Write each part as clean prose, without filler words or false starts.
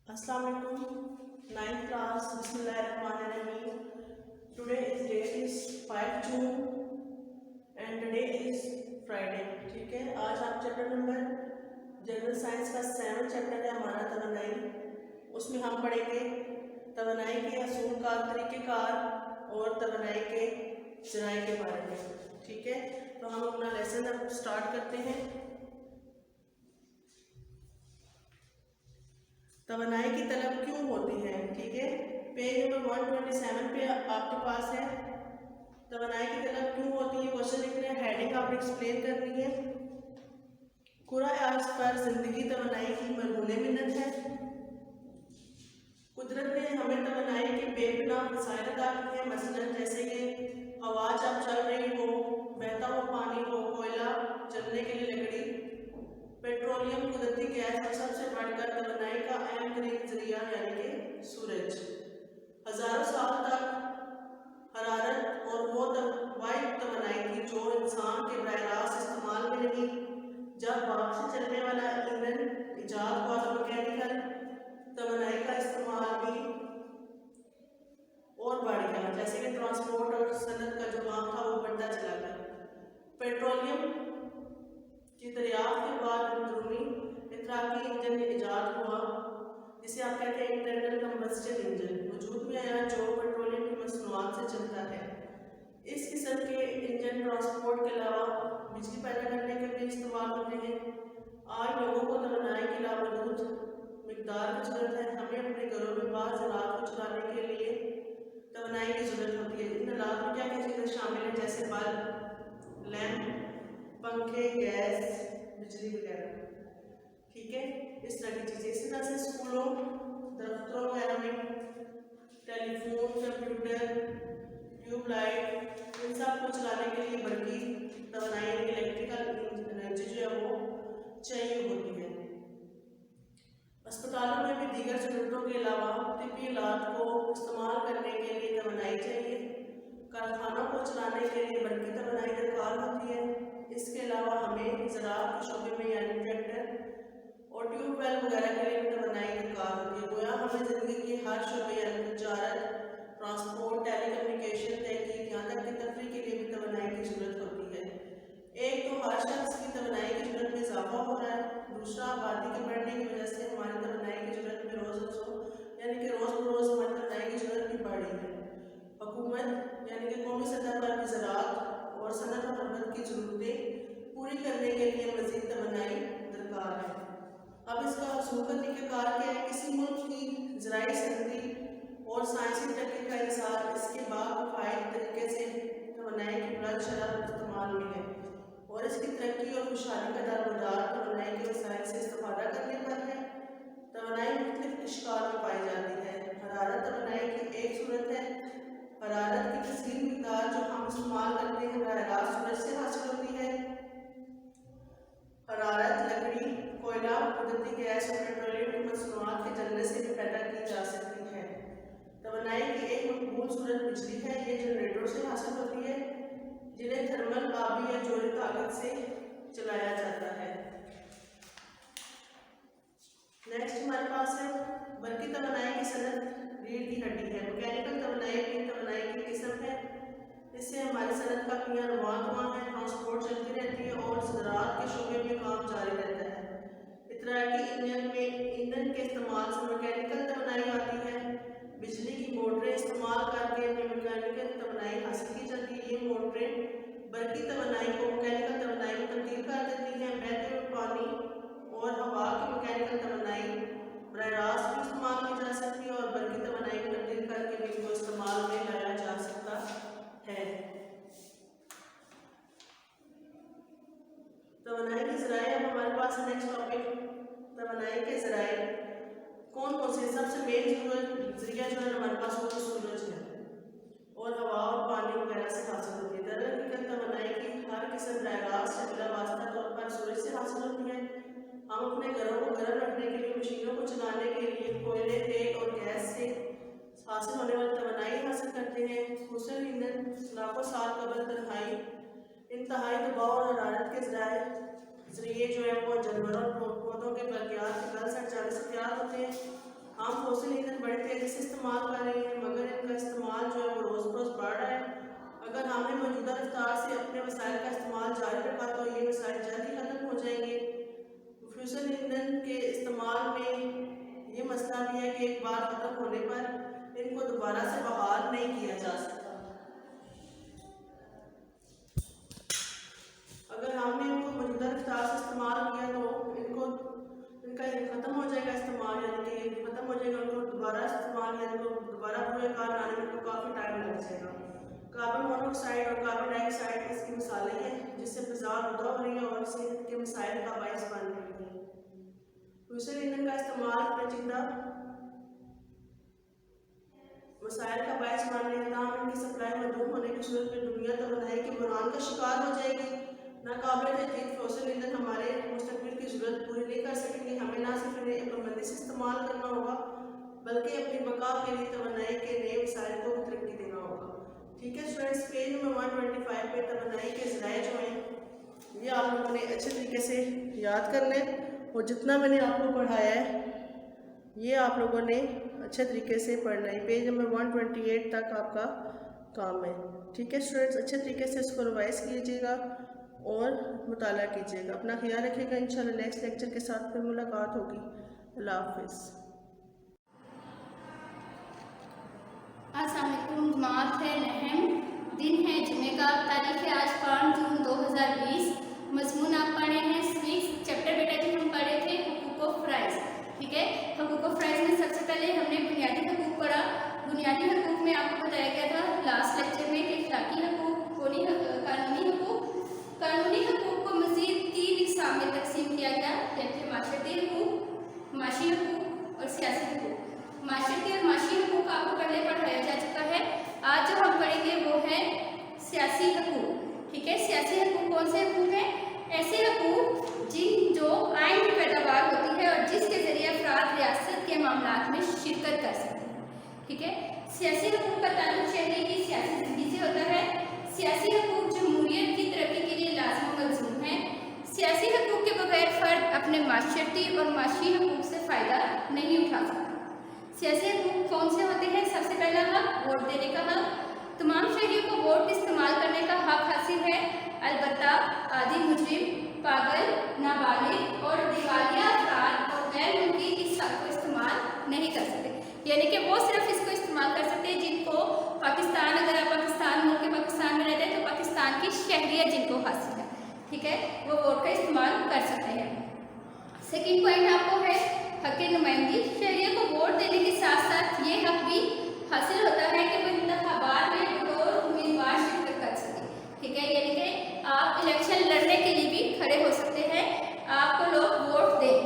Assalamu alaikum, ninth class, Bismillahirrahmanirrahim. Today is date is 5 June and today is Friday. ठीक है, आज आप chapter number general science का 7 chapter है हमारा तवनाई। उसमें हम पढ़ेंगे तवनाई के असूल कार, तरीक़ेकार और तवनाई के ज़राए के बारे में। ठीक है, तो हम अपना लेसन अब स्टार्ट करते हैं। तवनाई की तलब क्यों होती है? ठीक है, पेज नंबर 127 पे आपके पास है तवनाई की तलब क्यों होती है। क्वेश्चन लिख रहे हैं, हेडिंग आपने एक्सप्लेन करनी है। कुराए अर्ज़ पर जिंदगी तवनाई की मरहून मिन्नत है। कुदरत ने हमें तवनाई के बेपनाह वसाइल अता किए हैं, मसलन जैसे कि हवा जब चल रही हो, बहता हुआ पानी हो, कोयला जलने के लिए लकड़ी, पेट्रोलियम कुदरती गैस और सबसे बढ़कर तवनाई का अहम तरीन जरिया यानी कि सूरज। हजारों साल तक हरारत और वो वाइड तवनाई थी जो इंसान के बराह रास्त इस्तेमाल में नहीं। जब भाप से चलने वाला ईंधन इजाद हुआ तो मैकेनिकल तवनाई का इस्तेमाल भी और बढ़ गया, जैसे कि ट्रांसपोर्ट और सनत का जो काम था वो बढ़ता चला गया। पेट्रोलियम की दरियाफ्त के बाद अंदरूनी इतराकी इंजन इजाद हुआ, जिसे आप कहते हैं इंटरनल कंबस्शन इंजन, वजूद में आया जो पेट्रोलियम की मसनूआत से चलता है। इस किस्म के इंजन ट्रांसपोर्ट के अलावा बिजली पैदा करने के भी इस्तेमाल होते हैं। आज लोगों को तवनाई की लामहदूद मिकदार की ज़रूरत है। हमें अपने घरों में बाज़ आलात को चलाने के लिए तवनाई की ज़रूरत होती है। इन आलात में क्या क्या चीज़ें शामिल हैं, जैसे बल्ब, लैंप, पंखे, गैस, बिजली वगैरह। ठीक है, इस तरह की चीज़ें। इसी तरह से स्कूलों, दफ्तरों वगैरह में टेलीफोन, कंप्यूटर, ट्यूबलाइट, इन सब को चलाने के लिए बल्कि तवनाई इलेक्ट्रिकल एनर्जी जो है वो चाहिए होती है। अस्पतालों में भी दीगर ज़रूरतों के अलावा तिब्बी इलाज को इस्तेमाल करने के लिए तवनाई चाहिए। कारखानों को चलाने के लिए बल्कि तवनाई दरकार होती है। इसके अलावा हमें ज़राअत के शोबे में यानी ट्रैक्टर और ट्यूबवेल वगैरह के लिए भी तवनाई दरकार होती है। गोया हमें ज़िंदगी के हर शोबे यानी तजारत, ट्रांसपोर्ट, टेलीकम्युनिकेशन, तहकीक, यहाँ तक कि तफरीह के लिए भी तवनाई की ज़रूरत होती है। एक तो हर शख्स की तवनाई की ज़रूरत में इजाफा हो रहा है, दूसरा आबादी के बढ़ने की वजह से हमारी तवनाई की ज़रूरत में रोज़ यानी कि रोज़ बरोज़ हमारी तवनाई की ज़रूरत भी बढ़ रही है। हुकूमत यानी कि कौमी सतह पर भी ज़राअत और सनत और खदमत की ज़रूरतें पूरी करने के लिए मज़ीद तवनाई दरकार है। अब इसका असूल का तरीक़ेकार क्या है? किसी मुल्क की ज़राई सनती और साइंसी तरक्की का इंसार इसके बाकायदा तरीके से तवनाई की बुलंद शरह इस्तेमाल में है और इसकी तरक्की और खुशहाली का दारोमदार तवनाई के वसाइल से इस्तेफादा करने पर है। तवनाई मुख्तलिफ इश्काल में पाई जाती है। हरारत तवनाई की एक सूरत है। हरारत की तस्लीम मिकदार जो हम इस्तेमाल करते हैं बराह रास्त सूरज से हासिल होती है। हरारत लकड़ी, कोयला, कुदरती गैस और पेट्रोलियम की मसनूआत के जलने से भी पैदा की जा सकती है। तवनाई की एक मकबूल सूरत बिजली है। ये जनरेटरों से हासिल होती है जिन्हें थर्मल, आबी या जोरी ताकत से चलाया जाता है। नेक्स्ट हमारे पास है बल्कि तवनाई की सनत रीढ़ की हड्डी है। मैकेनिकल तवनाई की किस्म है। इससे हमारी सनत का पिया रवां है, ट्रांसपोर्ट चलती रहती है और ज़राअत के शोबे में काम जारी रहता है। इतराकी इंजन में ईंधन के इस्तेमाल से मैकेनिकल तवनाई आती है। बिजली की मोटरें इस्तेमाल करके मैकेनिकल तवनाई हासिल की जाती है। ये मोटरें बल्कि तवनाई को मैकेनिकल तवनाई में तब्दील कर देती हैं। बहते हुए पानी और हवा की मैकेनिकल तवनाई बराह रास्त भी इस्तेमाल की जा सकती है और बल्कि तवनाई में तब्दील करके भी इनको इस्तेमाल में लाया जा सकता है। तवनाई के ज़राए, अब हमारे पास नेक्स्ट टॉपिक तवनाई के ज़राए कौन कौन से। सबसे मेन ज़रिया जो है हमारे पास वो सूरज है और हवा और पानी वगैरह से हासिल होती है। दरअसल तवनाई की हर किस्म बराह रास्त या बिला वास्ता तौर पर सूरज से हासिल होती है। हम अपने घरों को गर्म रखने के लिए, मशीनों को चलाने के लिए कोयले, तेल और गैस से हासिल होने वाली तवनाई हासिल करते हैं। फॉसिल ईंधन लाखों साल कबल इंतहाई दबाव और हरारत के ज़रिए जो है वो जानवरों और पौधों के बलकियात के गल सड़ जाने से तैयार होते हैं। हम फॉसिल ईंधन बड़ी तेजी से इस्तेमाल कर रहे हैं, मगर इनका इस्तेमाल जो है वो रोज़ बरोज़ बढ़ रहा है। अगर हमने मौजूदा रफ्तार से अपने वसाइल का इस्तेमाल जारी रखा तो ये वसाइल जल्द ही ख़त्म हो जाएंगे। फॉसिल ईंधन के इस्तेमाल में ये मसला भी है कि एक बार ख़त्म होने पर इनको दोबारा से बहाल नहीं किया जा सकता। अगर हमने इनको मौजूदा रफ्तार से इस्तेमाल किया तो इनका ख़त्म हो जाएगा इस्तेमाल, यानी कि ये ख़त्म हो जाएगा, उनको दोबारा इस्तेमाल यानी कि दोबारा पूरे कार आने में तो काफ़ी टाइम लग जाएगा। कार्बन मोनोऑक्साइड और कार्बन डाइऑक्साइड इसकी मिसालें हैं जिससे फिजा रुदा हो रही है और सेहत के मसाइल का बायस बन रही है। फॉसिल ईंधन का इस्तेमाल पेचीदा मसाइल का बायस बनने के नाम इनकी सप्लाई मजदूर होने की सूरत में दुनिया तबाही के बुरान का शिकार हो जाएगी। नाकाबिल तजदीद फॉसिल ईंधन हमारे मुस्तकबिल की ज़रूरत पूरी नहीं कर सकेंगे। हमें ना सिर्फ इन्हें पाबंदी से इस्तेमाल करना होगा बल्कि अपनी बका के लिए तवन्नाई के नए वसाइल को भी तरक्की देना होगा। ठीक है स्टूडेंट्स, पेज नंबर 125 पे तवन्नाई के ज़राए जो हैं ये आप लोगों ने अच्छे तरीके से याद करना है और जितना मैंने आपको पढ़ाया है ये आप लोगों ने अच्छे तरीके से पढ़ना है। पेज नंबर 128 तक आपका काम है। ठीक है स्टूडेंट्स, अच्छे तरीके से इसको रिवाइज कीजिएगा और मुताला कीजिएगा। अपना ख्याल रखिएगा। इंशाल्लाह नेक्स्ट लेक्चर के साथ फिर मुलाकात होगी। अल्लाह हाफिज़। अस्सलाम वालेकुम जमात है नहम, दिन है जुमे का, तारीख है आज 5 जून 2020। मजमून आप पढ़े हैं सिविक्स चैप्टर बेटा जी हम पढ़े थे हुकूक ऑफ राइट्स। ठीक है, हुकूक ऑफ राइट्स में सबसे पहले हमने बुनियादी हकूक पढ़ा। बुनियादी हकूक में आपको बताया गया था लास्ट लेक्चर में कि इखलाकी हकूक, कानूनी हकूक। कानूनी हकूक को मज़ीद 3 इक़साम में तकसीम किया गया, जैसे माशरती हकूक, माशी हकूक और सियासी हकूक। माशरती और माशी हकूक आपको पहले पढ़ाया जा चुका है। आज जो हम पढ़ेंगे वो है सियासी हकूक। ठीक है, सियासी हकूक कौन से हकूक हैं? ऐसे हकूक जो आइन की पैदावार होती है और जिसके ज़रिए अफराद रियासत के मामलात में शिरकत कर सकते हैं। ठीक है, सियासी हकूक का ताल्लुक शहरी की सियासी ज़िंदगी से होता है। सियासी हकूक जमहूरियत की तरक्की के लिए लाज़िम व मलज़ूम है। सियासी हकूक के बगैर फ़र्द अपने माशरती और माशी हकूक से फ़ायदा नहीं उठा सकता। सियासी हकूक कौन से होते हैं? सबसे पहला हक वोट देने का हक। तमाम शहरियों को वोट इस्तेमाल करने का हक हासिल है, अलबत्ता आदि मुजरिम, पागल, नाबालिग और दिवालिया अफराद और गैर मुल्की इस हक को इस्तेमाल नहीं कर सकते। यानी कि वो सिर्फ इसको इस्तेमाल कर सकते हैं जिनको पाकिस्तान, अगर आप पाकिस्तान मुल्क के पाकिस्तान में रहते हैं तो पाकिस्तान की शहरियत जिनको हासिल है, ठीक है, वो वोट का इस्तेमाल कर सकते हैं। सेकेंड पॉइंट आपको है हक नुमाइंदगी। शहरियों को वोट देने के साथ साथ ये हक भी हासिल होता है कि वो इंतखाबात में बतौर उम्मीदवार शिरकत कर सके। ठीक है, यानी कि आप इलेक्शन लड़ने के लिए भी खड़े हो सकते हैं, आपको लोग वोट दें।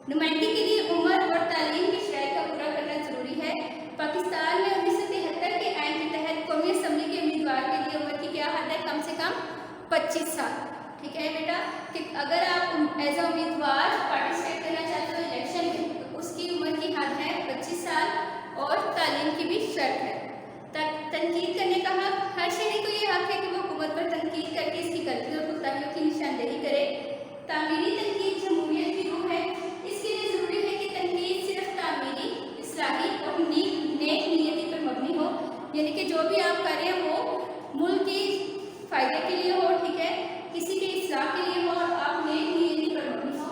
नुमाइंदगी के लिए उम्र और तालीम की शर्त का पूरा करना जरूरी है। पाकिस्तान में 1973 के आइन के तहत कौमी असम्बली के उम्मीदवार के लिए उम्र की क्या हद है? कम से कम 25 साल। ठीक है बेटा, कि अगर आप एज ए उम्मीदवार पार्टिसिपेट करना चाहते हो इलेक्शन में तो उसकी उम्र की हद है 25 साल और तालीम की भी शर्त है। तनकीद करने का हक, हर शहरी को ये हक है कि वो हुकूमत पर तनकीद करके इसकी गलतियों और कोताहियों की निशानदेही करे। तामीरी तनकीद जमहूरियत की रूह है। इसके लिए ज़रूरी है कि तनकीद सिर्फ तामीरी, इस्लाही और नेक नीयती पर मबनी हो, यानी कि जो भी आप कर रहे हैं वो मुल्क की फ़ायदे के लिए हो, ठीक है, किसी के इस्लाह के लिए हो और आप नेक नीयती पर मबनी हो।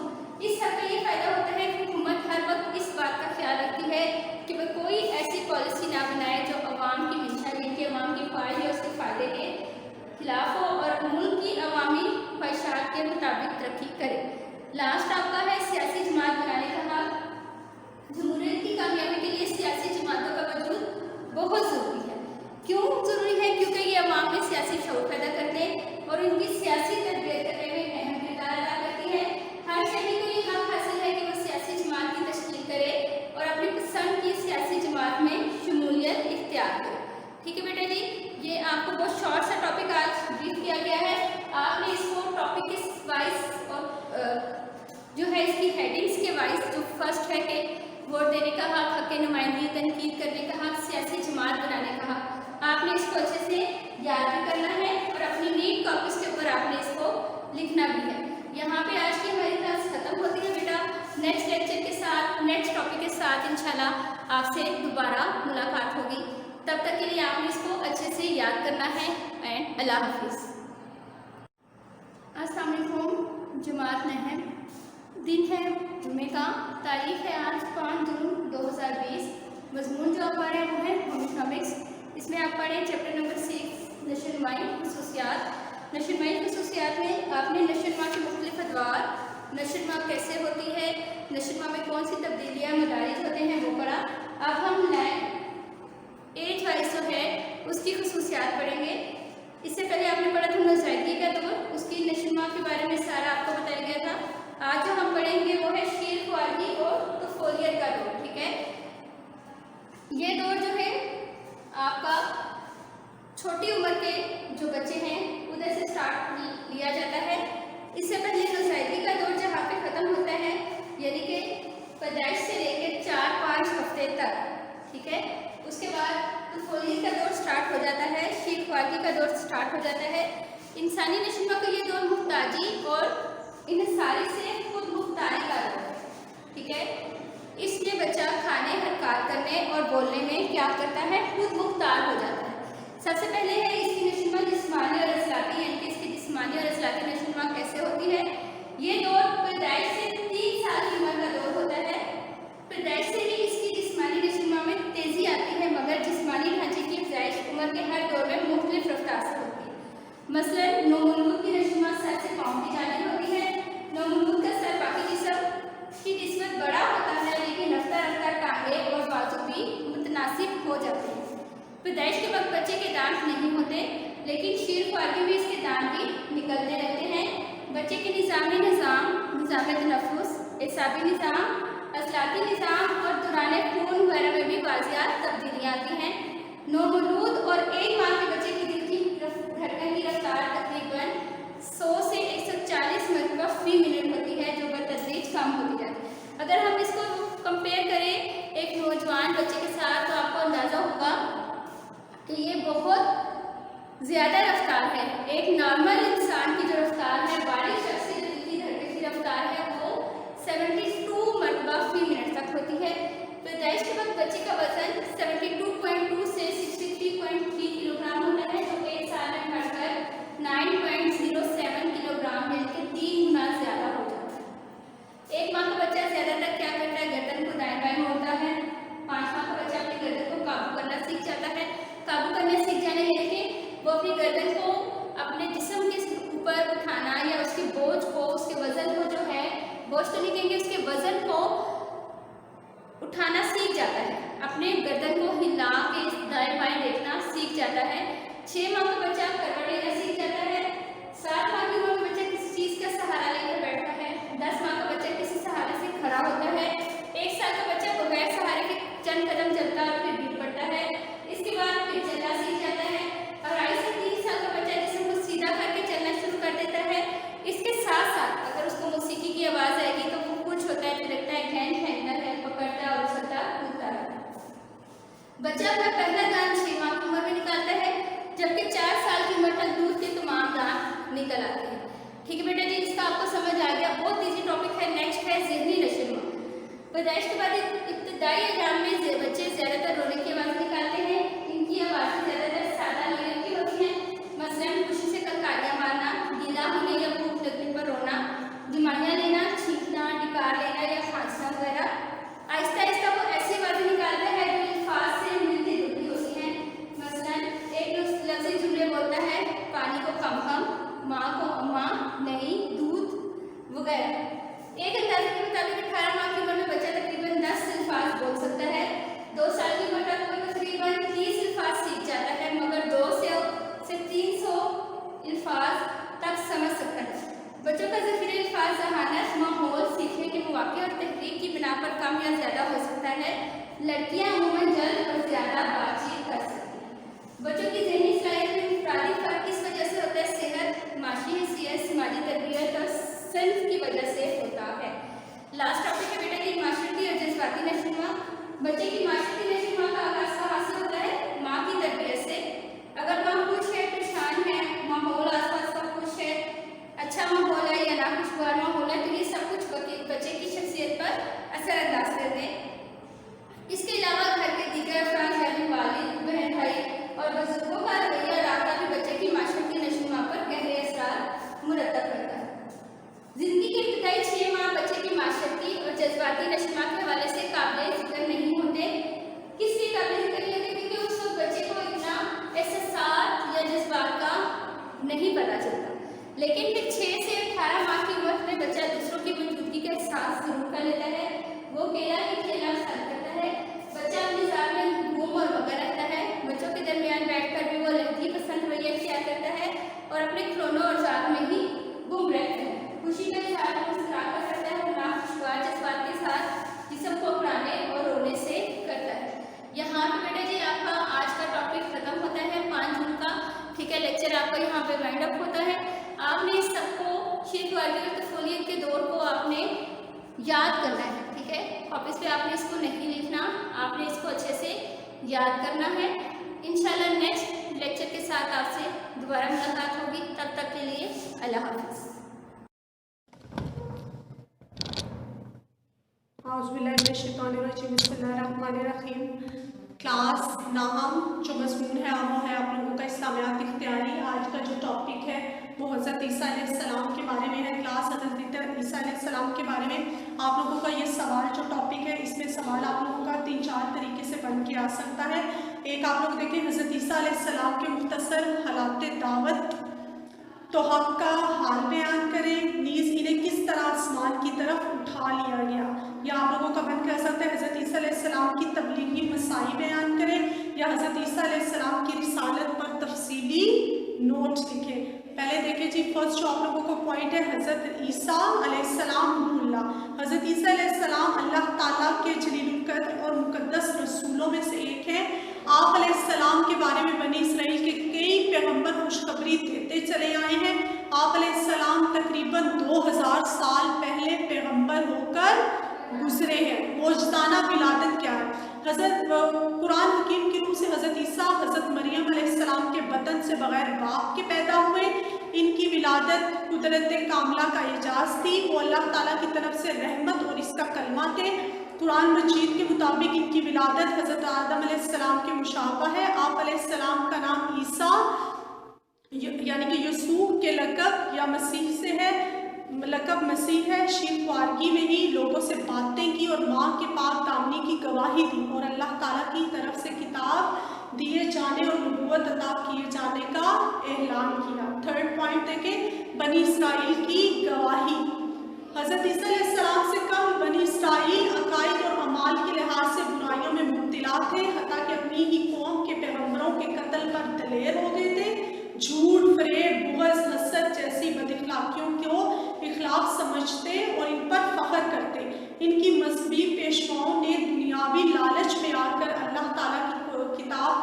इस हक का ये फ़ायदा होता है कि हुकूमत हर वक्त इस बात का ख्याल रखती है कि वह कोई ऐसी पॉलिसी ना बनाए जो अवाम की मंशा, जिनके अवाम की ख्वाहिश और उसके फ़ायदे के खिलाफ हो और मुल्क की अवामी ख्वाहिशात के मुताबिक तरक्की करे। लास्ट आपका है सियासी जमात बनाने का हक। जमहूरियत की कामयाबी के लिए सियासी जमातों का वजूद बहुत ज़रूरी है। क्यों ज़रूरी है? क्योंकि ये अवाम में सियासी शऊर पैदा करते हैं और उनकी सियासी तरबियत करने में अहम किरदार अदा करती है। हर शहरी को ये हक हासिल है कि वो सियासी जमात की तश्कील करे और अपनी पसंद की सियासी जमात में शमूलियत इख्तियार करे। ठीक है बेटा जी, ये आपको बहुत शॉर्ट सा टॉपिक आज ब्रीफ किया गया है। आपने इसको टॉपिक के वाइज और जो है इसकी हेडिंग्स के वाइज, जो फर्स्ट है कि वोट देने का हक, हक नुमाइंदगी, तनकीद करने का हक, सियासी जमात बनाने का हक, आपने इसको अच्छे से याद भी करना है और अपनी नीट कॉपीज के ऊपर आपने इसको लिखना भी है। यहाँ पे आज की हमारी क्लास खत्म होती है बेटा। नेक्स्ट लेक्चर के साथ, नेक्स्ट टॉपिक के साथ इंशाल्लाह आपसे दोबारा मुलाकात होगी। तब तक के लिए आपने इसको अच्छे से याद करना है एंड अल्लाह हाफिज़। अस्सलाम वालेकुम जमात नहम, दिन है जुमे का, तारीख है आज 5 जून 2020। मजमून जो आप पढ़ रहे हैं वो है इकोनॉमिक्स। इसमें आप पढ़ें चैप्टर नंबर 6 नशोनुमाई खसूसियात। नशोनुमाई खसूसियात में आपने नशोनुमा के मुख्तलिफ अदवार, नशोनुमा कैसे होती है, नशोनुमा में कौन सी तब्दीलियाँ मदारिज होते हैं वो पढ़ा। अब हम एज वाइज जो है उसकी खसूसियात पढ़ेंगे। इससे पहले आपने पढ़ा था नज़ायगी का दौर, उसकी नशोनुमा के बारे में सारा आपको बताया गया था। आज जो हम पढ़ेंगे वो है शीर ख्वारी और तुफोलियत का दौर। ठीक है, ये दौर जो है आपका छोटी उम्र के जो बच्चे हैं उधर से स्टार्ट लिया जाता है। इससे पहले नज़ायगी का दौर जहाँ पे ख़त्म होता है, यानी कि पैदाइश से लेकर 4-5 हफ्ते तक। ठीक है, उसके बाद तुफोलियत का दौर स्टार्ट हो जाता है, शीर ख्वारी का दौर स्टार्ट हो जाता है। इंसानी नशोनुमा का ये दौर मुहताजी और इन्सारी से खुद मुख्तारी का दौर है। ठीक है, इसलिए बच्चा खाने, हरकत करने और बोलने में क्या करता है, खुद मुख्तार हो जाता है। सबसे पहले है इसकी नशोनुमा जिस्मानी और इस्लाकी, यानी कि इसकी जिस्मानी और इस्लाकी नशोनुमा कैसे होती है। ये दौर पैदाइश से 3 साल की उम्र का दौर होता है। पैदाइश से ही इसकी जिस्मानी नशोनुमा में तेज़ी आती है, मगर जिस्मानी ढांचे की अफजाइश उम्र के हर दौर में मुख्तलिफ रफ्तार से होती है। मसलन नौमौलूद की नशोनुमा सर से पाँव की जानिब होती है। नौमौलूद का सर बाकी जिस्म की निस्बत बड़ा होता है, लेकिन रफ्ता रफ्ता टांगे और बाजू भी मुतनासिब हो जाते हैं। पैदाइश के वक्त बच्चे के दांत नहीं होते, लेकिन शीर ख्वारी में इसके दांत भी निकलते रहते हैं। बच्चे के निज़ामी निज़ाम, निज़ाम तनफ़ुस, एसाबी निज़ाम, असलाती निज़ाम और दौरान खून वगैरह में भी वाज़ियात तब्दीलियाँ आती हैं। नौमौलूद और 1 माह के बच्चे की दिल की धड़कन की रफ्तार तकरीबन 100 से 140 मरतबा फी मिनट होती है, जो बतदरीज कम होती जाती है। अगर हम इसको कंपेयर करें एक नौजवान बच्चे के साथ, तो आपको अंदाज़ा होगा कि ये बहुत ज़्यादा रफ्तार है। एक नॉर्मल इंसान की जो रफ्तार है, बारिश शख्स की दिल की धड़कन की रफ्तार है, वो 72 मरतबा फी मिनट तक होती है। पैदाइश के वक्त बच्चे का वजन 72.2 से 63.3 किलोग्राम होता है, जो 1 साल में बढ़कर 9.07 किलोग्राम, यानी कि 3 गुना ज़्यादा हो जाता है। 1 माह का बच्चा ज़्यादातर क्या करता है, गर्दन को दाएं बाएं मोड़ता है। 5 माह का बच्चा अपनी गर्दन को काबू करना सीख जाता है। काबू करना सीख जाने यानी कि वो अपनी गर्दन को अपने जिस्म के ऊपर उठाना, या उसके बोझ को, उसके वजन को जो है, बोझ तो नहीं कहेंगे, उसके वजन को उठाना सीख जाता है। अपने गर्दन को हिला के दाएं बाएं देखना सीख जाता है। 6 माह का बच्चा करवट लेना सीख जाता है। 7 माह की उम्र में बच्चा किसी चीज़ का सहारा लेकर बैठता है। 10 माह का बच्चा किसी सहारे से खड़ा होता है। 1 साल का बच्चा बगैर सहारे के चंद कदम चलता है और फिर गिर पड़ता है। इसके बाद फिर चलना सीख जाता है। 2.5 से 3 साल का बच्चा जिसम को सीधा करके चलना शुरू कर देता है। इसके साथ साथ अगर उसको मौसीकी की आवाज़ आएगी तो वो कुछ होता है, थिरकता है, घैंट फेंकता है, पकड़ता है और उछलता कूदता है। बच्चा अपना पहला दांत 6 माह की उम्र में निकालता है, जबकि 4 साल की उम्र तक दूध के तमाम दांत निकल आते हैं। ठीक है बेटा जी, इसका आपको समझ आ गया। बहुत ईजी टॉपिक है। नेक्स्ट है ज़हनी नशोनुमा। पैदाइश के बाद इब्तदाई अयाम में बच्चे ज़्यादातर रोने की आवाज़ निकालते हैं। इनकी आवाज़ें ज़्यादातर सादा नोयत की होती हैं, मसलन खुशी से कलकारियाँ मारना, गीला होने या भूख लगने पर रोना, दिमानियाँ लेना, छींकना, डिकार लेना या खांसना वगैरह। आहिस्ता आहिस्ता वो ऐसी आवाज़ें निकालता है जो अल्फाज से मिलती जुलती होती हैं। मसलन एक लफ्ज़ी जुमले बोलता है, पानी को खम खम, माँ को अम्मा, नहीं, दूध वगैरह। एक अंदाजे के मुताबिक 18 माह की उम्र में बच्चा तकरीबन 10 अल्फाज बोल सकता है। 2 साल की उम्र तक वो तकरीबन 30 अल्फाज सीख जाता है, मगर 200 से 300 अल्फाज तक समझ सकता है। बच्चों का ज़ख़ीरा अल्फाज ज़हानत, माहौल, सीखने के मौक़े और तहरीक की बिना पर कम या ज़्यादा हो सकता है। लड़कियाँ अमूमन जल्द और ज़्यादा बातचीत कर सकती हैं। बच्चों की ज़हनी सलाहियत में इंफरादी फ़र्क किस वजह से होता है? सेहत, माशी हैसियत, समाजी तरबियत और सिंफ की वजह से होता है। लास्ट टॉपिक है बेटा की माशरती और जज्बाती नशोनुमा। बच्चे की माशरती नशोनुमा का आगाज़ कहाँ से होता है? माँ की तरबियत से। अगर माँ खुश है, परेशान है, माहौल आसपास का खुश है, अच्छा माहौल है या नाखुशगवार माहौल है, तो ये सब कुछ बच्चे की शख्सियत पर नहीं पता चलता। लेकिन फिर 6 से 18 माह की उम्र में बच्चा दूसरों की मौजूदगी का एहसास जरूर कर लेता है। वो अकेला ही खेलना स्टार्ट करता है। बच्चा अपनी जात में गुम और मगन रहता है। बच्चों के दरमियान बैठकर भी वो अलग पसंद रवैया इख्तियार करता है और अपने खिलौनों और जात में ही गुम रहता है। खुशी का इजहार मुस्कुराकर करता है और नाखुशगवार जज्बात के साथ जिस्म को उड़ाने और रोने से करता है। यहाँ पे बेटा जी आपका आज का टॉपिक खत्म होता है 5 जून का, ठीक है। लेक्चर आपका यहाँ पे वाइंड अप होता है। आपने इस सबको शिफ्ट वर्गी और तफोलियत के दौर को आपने याद करना है, ठीक है। ऑफिस पे आपने इसको नहीं लिखना, आपने इसको अच्छे से याद करना है। इंशाल्लाह नेक्स्ट लेक्चर के साथ आपसे दोबारा मुलाकात होगी। तब तक के लिए अल्लाह हाफिज़। क्लास नाम जो मज़मून है वो है आप लोगों का इस्लामियात इख्तियारी। आज का जो टॉपिक है वो हज़रत ईसा अलैहिस्सलाम के बारे में है। क्लास हज़रत ईसा अलैहिस्सलाम के बारे में आप लोगों का ये सवाल जो टॉपिक है, इसमें सवाल आप लोगों का 3-4 तरीके से बन के आ सकता है। एक आप लोग देखें, हज़रत ईसा अलैहिस्सलाम के मुख्तसर हालात दावत, तो हक का हाल बयान करें, नीज़ इन्हें किस तरह आसमान की तरफ उठा लिया गया। या आप लोगों का बन कर सकता है हज़रत ईसा अलैहिस्सलाम की तबलीगी मसाई बयान करें, या हज़रत ईसा अलैहिस्सलाम की रिसालत पर तफसीली नोट लिखें। पहले देखें जी, फर्स्ट जो आप लोगों को पॉइंट है, हज़रत ईसा अलैहिस्सलाम रूहुल्लाह। हज़रत ईसा अलैहिस्सलाम अल्लाह ताला के जलीलुल कद्र और मुकद्दस रसूलों में से एक है। आप अलैहिस्सलाम के बारे में बनी इसराइल के कई पैगंबर खुशखबरी देते चले आए हैं। आप अलैहिस्सलाम तकरीबन 2000 साल पहले पैगंबर होकर गुजरे हैं। मौजदाना विलादत क्या है? हज़रत कुरान हकीम की रूह से हज़रत ईसा हज़रत मरियम अलैहिस्सलाम के बतन से बग़ैर बाप के पैदा हुए। इनकी विलादत कुदरत कामला का एजाज़ थी। वो अल्लाह ताला की तरफ से रहमत और इसका कलमा थे। कुरान मजीद के मुताबिक इनकी विलादत हज़रत आदम अलैहिस्सलाम के मुशाबा है। आप अलैहिस्सलाम का नाम ईसा यानी कि यूसुफ के लक़ब या मसीह से है, लक़ब मसीह है। शीरख्वारगी में ही लोगों से बातें की और माँ के पाक दामनी की गवाही दी और अल्लाह ताला की तरफ से किताब दिए जाने और नबूवत अता किए जाने का ऐलान किया। थर्ड पॉइंट देखें, बनी इसराइल की गवाही। हज़रत ईसा अलैहिस्सलाम से कम बनी इसराइल अकायद और अमाल के लिहाज से बुराइयों में मुब्तला थे, हत्ता कि अपनी ही कौम के पैगंबरों के कत्ल पर दलेर हो गए थे। झूठ, फरेब, बुग़्ज़, हसद जैसी बदअखलाकियों को इखलाक समझते और इन पर फ़ख्र करते। इनकी मज़हबी पेशवाओं ने दुनियावी लालच में आकर अल्लाह ताला की किताब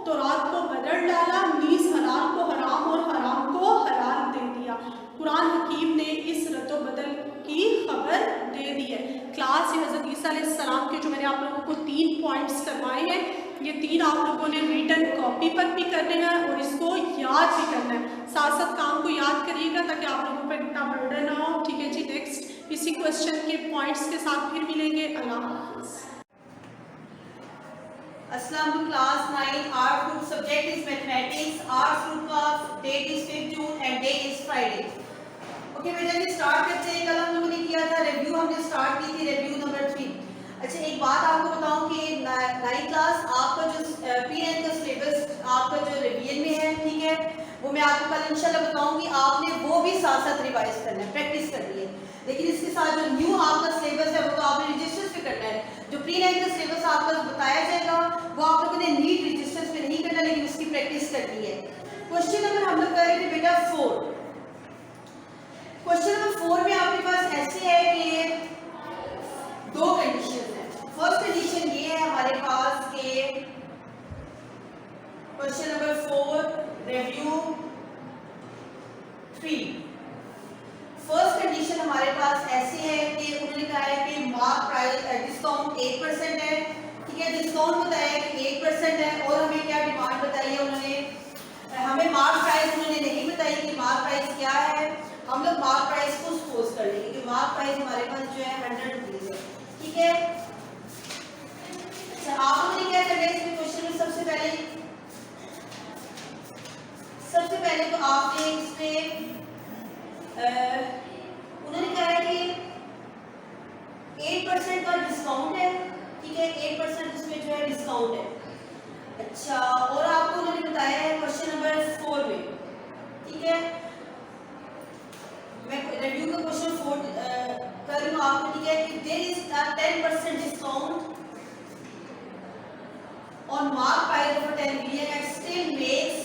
तौरात को बदल डाला, नीज़ हलाल को हराम और हराम को हलाल दे दिया। कुरान हकीम ने इस रद्दो बदल की खबर दे दी है। क्लास ये हज़रत ईसा अलैहिस्सलाम के जो मैंने आप लोगों को 3 पॉइंट्स करवाए हैं, ये 3 आप लोगों ने रिटन कॉपी पर भी करने हैं और इसको याद भी करना है। साथ साथ काम को याद करिएगा ताकि आप लोगों पर इतना बर्डन ना हो, ठीक है जी। नेक्स्ट इसी क्वेश्चन के पॉइंट्स के साथ फिर मिलेंगे। अल्लाह हाफ़िज़। Assalamu alaikum class 9. Our group subject is mathematics. Our group class date is 5th June and day is Friday. Okay बेटा जी स्टार्ट करते हैं। कल हम लोगों ने किया था रिव्यू, हमने स्टार्ट की थी रिव्यू नंबर 3। अच्छा एक बात आपको बताऊं कि 9th क्लास आपका जो P9 का सिलेबस आपका जो रिवीजन में है, ठीक है, वो मैं आपको कल इंशाल्लाह बताऊंगी। आपने वो भी साथ साथ रिवाइज करना है, प्रैक्टिस करनी है। लेकिन इसके साथ जो न्यू आपका सिलेबस है वो तो आपने रजिस्टर्स पे करना है। जो P9 का सिलेबस आपका बताया जाएगा वो आप लोगों ने नीट रजिस्टर्स पे नहीं करना, लेकिन उसकी प्रैक्टिस करनी है। क्वेश्चन नंबर हम लोग कर रहे थे बेटा 4। क्वेश्चन नंबर 4 में आपके पास ऐसे है कि 2 कंडीशन है। फर्स्ट कंडीशन ये है हमारे पास कि question number 4 review 3। First condition हमारे पास ऐसी है कि उन्होंने कहा है कि मार्क प्राइस डिस्काउंट 8% है, ठीक है। डिस्काउंट बताया है कि 8% है और हमें क्या डिमांड बताई है उन्होंने, हमें मार्क प्राइस उन्होंने नहीं बताई कि मार्क प्राइस क्या है। हम लोग मार्क प्राइस को सपोज कर लेंगे कि मार्क प्राइस हमारे पास जो है 100 रुपीज़ है, ठीक है। अच्छा आप लोगों ने क्या करना है इसमें क्वेश्चन में सबसे पहले तो आपने इसमें उन्होंने कहा है कि 8% का डिस्काउंट है, ठीक है, 8% इसमें जो है डिस्काउंट है। अच्छा और आपको उन्होंने बताया है क्वेश्चन नंबर 4 में 5 over 10 million and still makes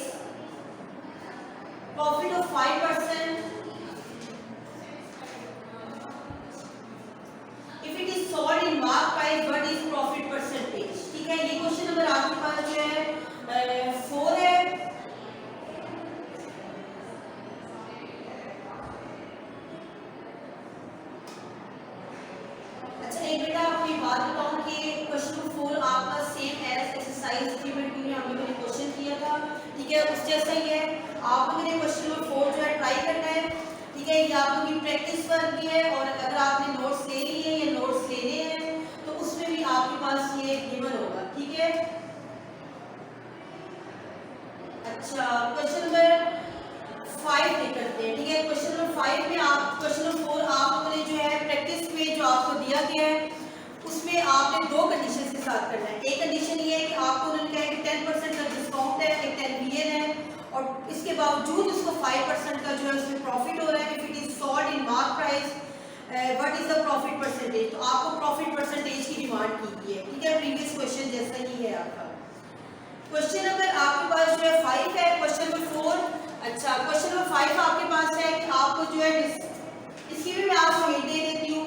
profit of 5%. If it is sold in mark price, what is profit percentage? ठीक है, ये क्वेश्चन नंबर आपके पास जो है 4 है। अच्छा एक बेटा आपको बात बताऊं कि क्वेश्चन 4 आपका सेम एज एक्सरसाइज 3.2 में हम लोगों ने क्वेश्चन किया था, ठीक है, उस जैसा ही है। आप लोगों ने क्वेश्चन नंबर 4 जो है ट्राई करना है, ठीक है। ये आप लोगों की प्रैक्टिस वर्क भी है और अगर आपने नोट्स ले लिए या नोट्स लेने हैं तो उसमें भी आपके पास ये गिवन होगा, ठीक है। अच्छा क्वेश्चन नंबर 5 देख करते हैं, ठीक है। क्वेश्चन नंबर 5 में आप क्वेश्चन नंबर 4 आप लोगों ने जो है प्रैक्टिस में जो आपको दिया गया है उसमें आपने दो कंडीशंस के साथ करना है। एक कंडीशन ये है कि आपको उन्होंने कहा कि 10% का डिस्काउंट है, एक 10 मिलियन है और इसके बावजूद उसको 5% का जो है उसमें प्रॉफिट हो रहा है। If it is sold in mark price what is the profit percentage, तो आपको प्रॉफिट परसेंटेज की डिमांड की गई है, ठीक है। प्रीवियस क्वेश्चन जैसा ही है आपका। क्वेश्चन नंबर आपके पास जो है 5 है। क्वेश्चन नंबर 4, अच्छा क्वेश्चन नंबर 5 आपके पास है कि आपको जो है इसकी भी मैं आपको हिंट दे देती हूँ।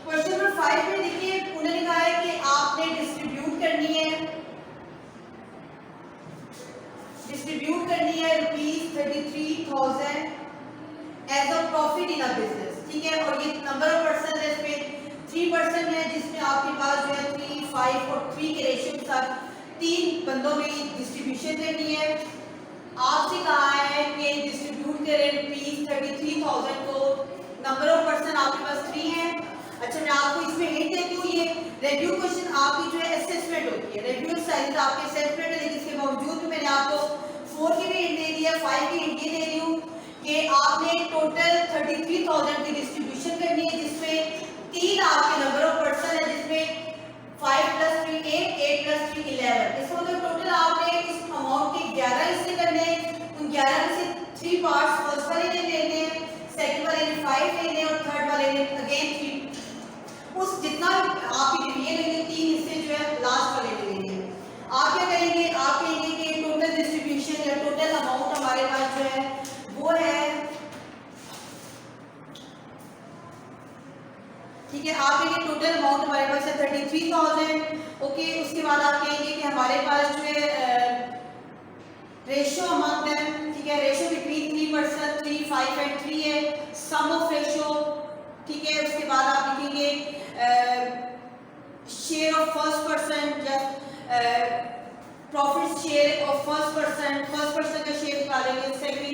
क्वेश्चन नंबर 5 में देखिए उन्होंने कहा है कि आपने डिस्ट्रीब्यूट करनी है ₹33,000 as a profit in a business, ठीक है। और ये नंबर ऑफ पर्सन है, इसमें 3% है जिसमें आपके पास जो है 3, 5 और 3 के रेशियो के साथ 3 बंदों में डिस्ट्रीब्यूशन करनी है। आपसे कहा है कि डिस्ट्रीब्यूट करें ₹33,000 को, नंबर ऑफ पर्सन आपके पास 3 है। अच्छा मैं आपको इसमें हिंट देती हूँ, ये रिव्यू क्वेश्चन आपकी जो है असेसमेंट होती है, रिव्यू एक्सरसाइज आपके असेसमेंट है, लेकिन इसके बावजूद भी मैंने आपको 4 की भी हिंट दे दी है, 5 की हिंट ये दे रही हूँ कि आपने टोटल 33,000 की डिस्ट्रीब्यूशन करनी है जिसमें 3 आपके नंबर ऑफ पर्सन है, जिसमें 5 + 3 8 + 3 11। इसका मतलब टोटल आपने इस अमाउंट के 11 हिस्से करने हैं। उन 11 में से 3 पार्ट्स फर्स्ट वाले ने लेने हैं, सेकंड वाले ने 5 लेने और थर्ड वाले ने अगेन 3, उस जितना आपकी डिवीजन लेंगे 3 हिस्से जो है लास्ट वाले में लेंगे। आप क्या करेंगे, आप कहेंगे कि टोटल डिस्ट्रीब्यूशन या टोटल अमाउंट हमारे पास जो है वो है, ठीक है। आप कहेंगे टोटल अमाउंट हमारे पास है 33,000, ओके। उसके बाद आप कहेंगे कि हमारे पास जो है रेशियो अमाउंट है, ठीक है। रेशियो बिटवीन 3%, 3, 5 एंड 3 है, सम ऑफ रेशियो, ठीक है। उसके बाद आप लिखेंगे शेयर ऑफ फर्स्ट पर्सन या profit share of first person का शेयर निकालेंगे, सेकंड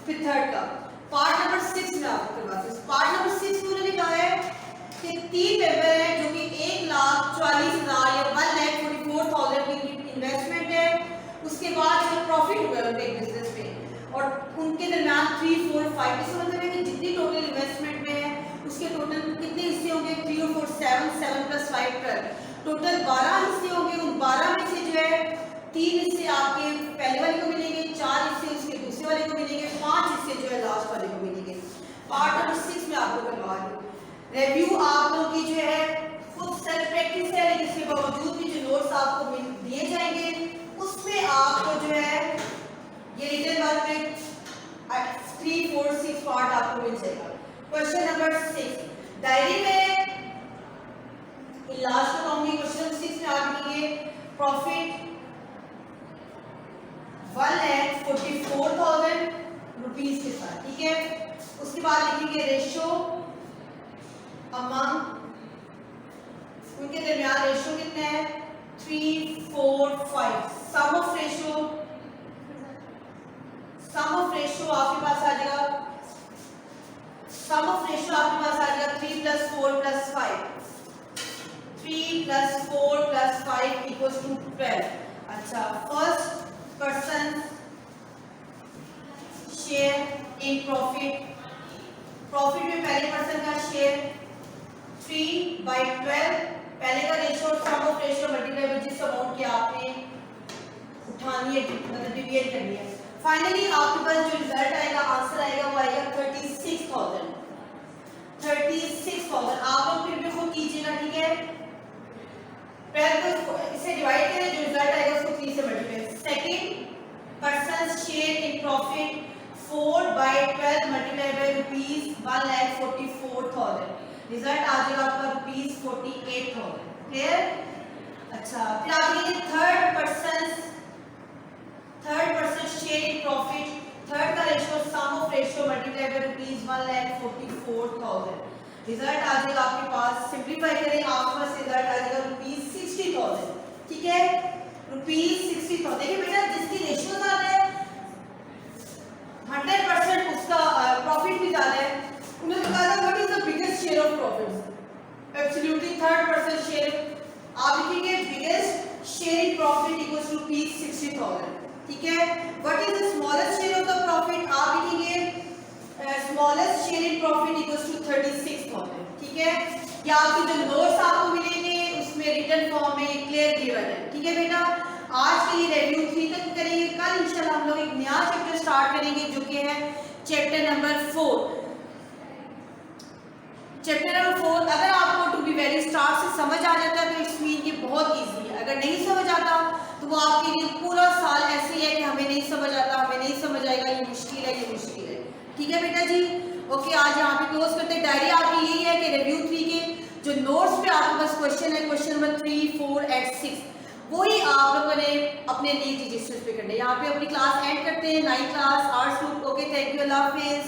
फिर थर्ड का। पार्ट नंबर 6 में आपको करवाते हैं। पार्ट नंबर 6 में उन्होंने कहा है कि 3 मेंबर हैं जो कि 1,40,000 या 1,44,000 की इन्वेस्टमेंट है। उसके बाद जो प्रॉफिट हुआ उनके बिजनेस में और उनके दरमियान 3, 4, 5 इसका मतलब है कि जितनी टोटल इन्वेस्टमेंट में है उसके टोटल कितने हिस्से होंगे, 3 और 4 7, 7 + 5 12, टोटल 12 हिस्से होंगे। उन 12 में से जो है 3 हिस्से आपके पहले वाले को मिलेंगे, 4 हिस्से उसके दूसरे वाले को मिलेंगे, 5 हिस्से जो है लास्ट वाले को मिलेंगे। पार्ट नंबर 6 में आपको करवा दूं। रिव्यू आप लोगों की जो है खुद सेल्फ प्रैक्टिस है, लेकिन इसके बावजूद भी जो नोट्स आपको दिए जाएंगे उसमें आपको जो है ये रिटन वर्क में 3, 4, 6 पार्ट आपको मिल जाएगा। क्वेश्चन नंबर 6 डायरी में लास्ट अकाउंटिंग क्वेश्चन 6 में आप लिखिए प्रॉफिट 1,44,000 रुपीस के साथ, ठीक है। उसके बाद लिखेंगे रेशियो अमंग, उनके दरमियान रेशियो कितना है 3, 4, 5। सम ऑफ रेशियो आपके पास आ जाएगा, सम ऑफ रेशियो आपके पास आ जाएगा 3 + 4 + 5, 3 + 4 + 5 = 12। अच्छा first person share in profit में पहले पर्सन का शेयर 3/12, पहले का रेशियो और सम ऑफ रेशियो मल्टीप्लाई बाय जिस अमाउंट की आपने उठानी है मतलब डिवाइड करनी है। फाइनली आपके पास जो रिजल्ट आएगा, आंसर आएगा वो आएगा 36,000। 36,000। आप लोग फिर भी खुद कीजिएगा, ठीक है। पहले तो इसे डिवाइड करें, जो रिजल्ट आएगा उसको 3 से multiply. Second person share in profit 4 by 12 multiply by rupees 1,44,000। Result आ जाएगा आपका रुपीस 48,000। क्लियर? अच्छा, फिर आप लिखिए third person share in profit, third का ratio sum of ratio multiply by rupees 1,44,000। Result आ जाएगा आपके पास, सिंपलीफाई करें आपके पास रिजल्ट आ जाएगा रुपीस 60,000। ठीक है, रुपीस 60,000। देखिए बेटा, जिसकी रेशियो ज्यादा है 100% उसका प्रॉफिट भी ज्यादा है। उन्होंने कहा था what is the biggest share of profits, absolutely third person share. आप लिखेंगे biggest share in profit equals to rupees 60,000। ठीक है, what is the smallest share of the profit, आप लिखेंगे smallest share in profit equals to 36,000। ठीक है, या आपके जो नोट्स आपको मिलेंगे उसमें रिटन फॉर्म में क्लियर गिवन है। ठीक है बेटा, आज के लिए रिव्यू 3 तक करेंगे। कल इंशाल्लाह हम लोग एक नया चैप्टर स्टार्ट करेंगे जो कि है चैप्टर नंबर 4। चैप्टर नंबर 4 अगर आपको टू बी वेरी स्टार्ट से समझ आ जाता है तो इट्स मीन ये बहुत इजी है। अगर नहीं समझ आता तो वो आपके लिए पूरा साल ऐसे ही है कि हमें नहीं समझ आता, हमें नहीं समझ आएगा, ये मुश्किल है, ये मुश्किल है। ठीक है बेटा जी, ओके, आज यहाँ पे क्लोज करते हैं। डायरी आपकी यही है कि रिव्यू 3 के जो नोट्स पे आपके पास क्वेश्चन है, क्वेश्चन नंबर 3, 4 and 6, वही आप लोगों ने अपने नीट रजिस्टर्स पे करने। यहाँ पे अपनी क्लास एंड करते हैं, 9th class arts group. Okay, thank you, अल्लाह हाफिज़।